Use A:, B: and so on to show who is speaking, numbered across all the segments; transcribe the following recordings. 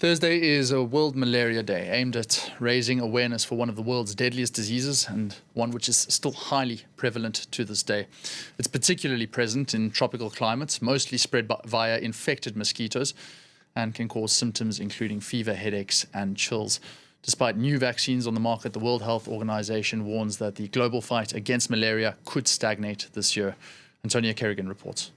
A: Thursday is a World Malaria Day aimed at raising awareness for one of the world's deadliest diseases and one which is still highly prevalent to this day. It's particularly present in tropical climates, mostly spread via infected mosquitoes, and can cause symptoms including fever, headaches, and chills. Despite new vaccines on the market, the World Health Organization warns that the global fight against malaria could stagnate this year. Antonia Kerrigan reports.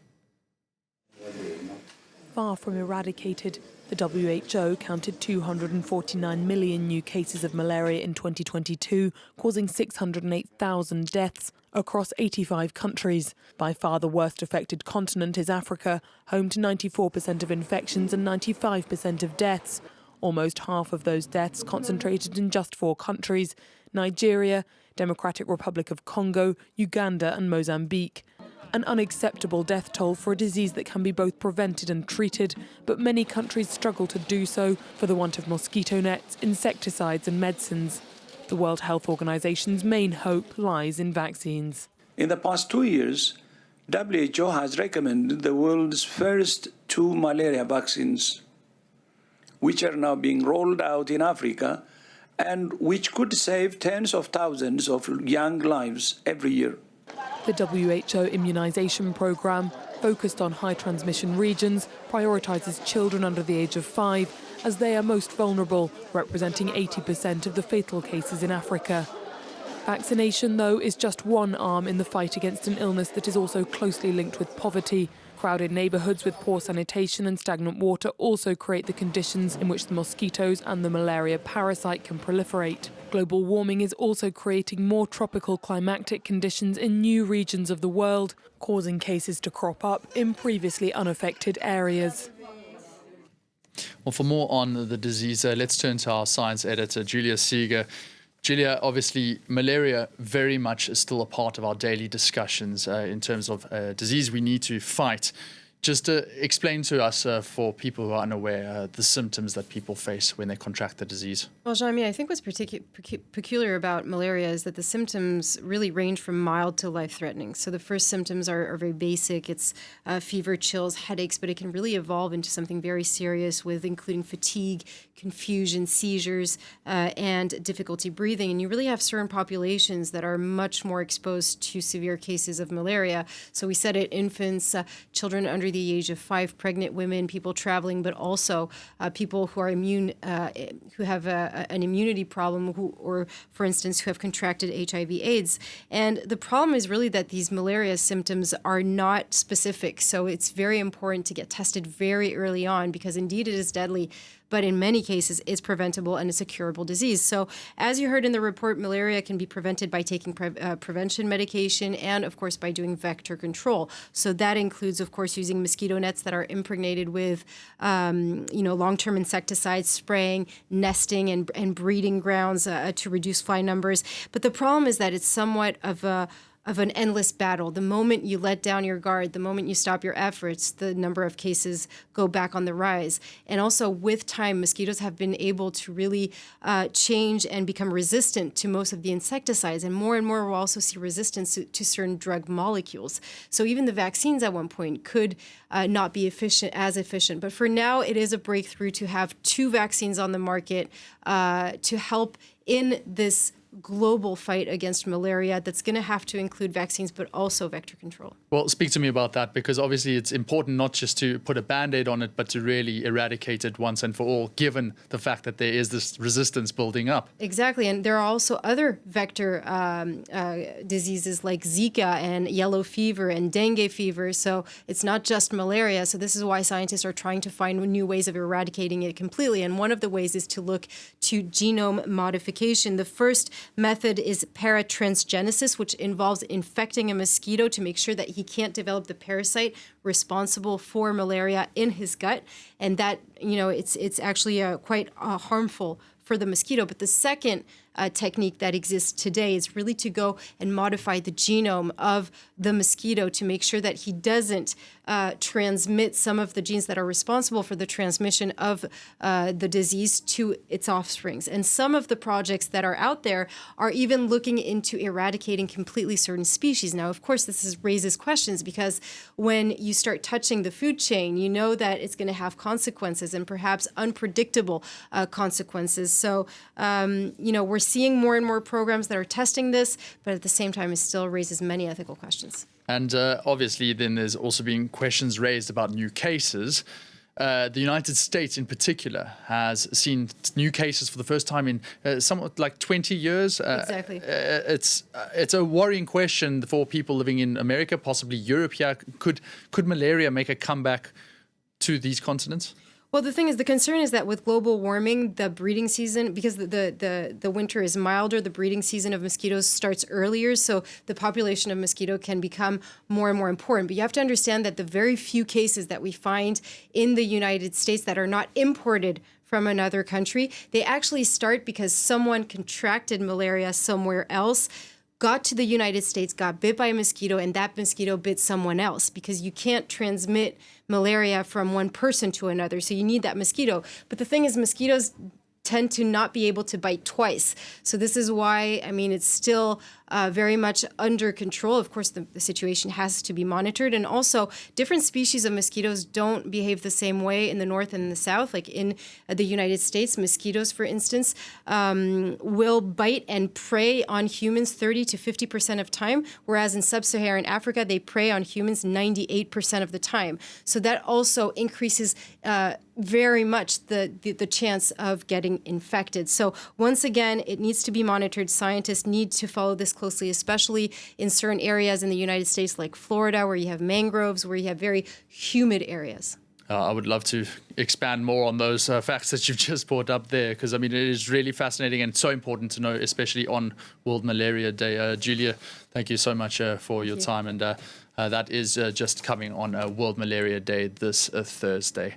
B: Far from eradicated, the WHO counted 249 million new cases of malaria in 2022, causing 608,000 deaths across 85 countries. By far the worst affected continent is Africa, home to 94% of infections and 95% of deaths. Almost half of those deaths concentrated in just 4 countries: Nigeria, Democratic Republic of Congo, Uganda and Mozambique. An unacceptable death toll for a disease that can be both prevented and treated, but many countries struggle to do so for the want of mosquito nets, insecticides and medicines. The World Health Organization's main hope lies in vaccines.
C: In the past 2 years, WHO has recommended the world's first 2 malaria vaccines, which are now being rolled out in Africa and which could save tens of thousands of young lives every year.
B: The WHO immunisation programme, focused on high transmission regions, prioritises children under the age of 5 as they are most vulnerable, representing 80% of the fatal cases in Africa. Vaccination, though, is just one arm in the fight against an illness that is also closely linked with poverty. Crowded neighbourhoods with poor sanitation and stagnant water also create the conditions in which the mosquitoes and the malaria parasite can proliferate. Global warming is also creating more tropical climatic conditions in new regions of the world, causing cases to crop up in previously unaffected areas.
A: Well, for more on the disease, let's turn to our science editor, Julia Seeger. Julia, obviously, malaria very much is still a part of our daily discussions in terms of a disease we need to fight. Just explain to us, for people who are unaware, the symptoms that people face when they contract the disease.
D: Well, Jean, I think what's peculiar about malaria is that the symptoms really range from mild to life-threatening. So the first symptoms are very basic. It's fever, chills, headaches, but it can really evolve into something very serious with including fatigue, confusion, seizures, and difficulty breathing. And you really have certain populations that are much more exposed to severe cases of malaria. So we said it, infants, children under the age of 5, pregnant women, people traveling, but also people who are immune, who have an immunity problem, or for instance, who have contracted HIV/AIDS. And the problem is really that these malaria symptoms are not specific. So it's very important to get tested very early on because indeed it is deadly, but in many cases it's preventable and it's a curable disease. So as you heard in the report, malaria can be prevented by taking prevention medication and, of course, by doing vector control. So that includes, of course, using mosquito nets that are impregnated with, long-term insecticides, spraying, nesting, and breeding grounds to reduce fly numbers. But the problem is that it's somewhat of an endless battle. The moment you let down your guard, the moment you stop your efforts, the number of cases go back on the rise. And also with time, mosquitoes have been able to really change and become resistant to most of the insecticides. And more we'll also see resistance to certain drug molecules. So even the vaccines at one point could not be as efficient. But for now, it is a breakthrough to have 2 vaccines on the market to help in this global fight against malaria that's going to have to include vaccines, but also vector control.
A: Well, speak to me about that, because obviously it's important not just to put a Band-Aid on it, but to really eradicate it once and for all, given the fact that there is this resistance building up.
D: Exactly. And there are also other vector diseases like Zika and yellow fever and dengue fever. So it's not just malaria. So this is why scientists are trying to find new ways of eradicating it completely. And one of the ways is to look to genome modification. The first method is paratransgenesis, which involves infecting a mosquito to make sure that he can't develop the parasite responsible for malaria in his gut. And that, it's actually quite harmful for the mosquito. But the second technique that exists today is really to go and modify the genome of the mosquito to make sure that he doesn't transmit some of the genes that are responsible for the transmission of the disease to its offsprings. And some of the projects that are out there are even looking into eradicating completely certain species. Now, of course, raises questions because when you start touching the food chain, you know that it's going to have consequences and perhaps unpredictable consequences. So, we're seeing more and more programs that are testing this, but at the same time, it still raises many ethical questions.
A: And obviously, then there's also been questions raised about new cases. The United States, in particular, has seen new cases for the first time in somewhat like 20 years.
D: Exactly.
A: It's a worrying question for people living in America, possibly Europe. Here, could malaria make a comeback to these continents?
D: Well, the thing is, the concern is that with global warming, the breeding season, because the winter is milder, the breeding season of mosquitoes starts earlier, so the population of mosquito can become more and more important. But you have to understand that the very few cases that we find in the United States that are not imported from another country, they actually start because someone contracted malaria somewhere else, got to the United States, got bit by a mosquito, and that mosquito bit someone else, because you can't transmit malaria from one person to another. So you need that mosquito. But the thing is, mosquitoes tend to not be able to bite twice. So this is why, it's still very much under control. Of course, the situation has to be monitored. And also, different species of mosquitoes don't behave the same way in the north and in the south. Like in the United States, mosquitoes, for instance, will bite and prey on humans 30 to 50% of time, whereas in sub-Saharan Africa, they prey on humans 98% of the time. So that also increases very much the chance of getting infected. So once again, it needs to be monitored. Scientists need to follow this closely, especially in certain areas in the United States like Florida, where you have mangroves, where you have very humid areas.
A: I would love to expand more on those facts that you've just brought up there, because it is really fascinating and so important to know, especially on World Malaria Day. Julia, thank you so much for your time, and that is just coming on World Malaria Day this Thursday.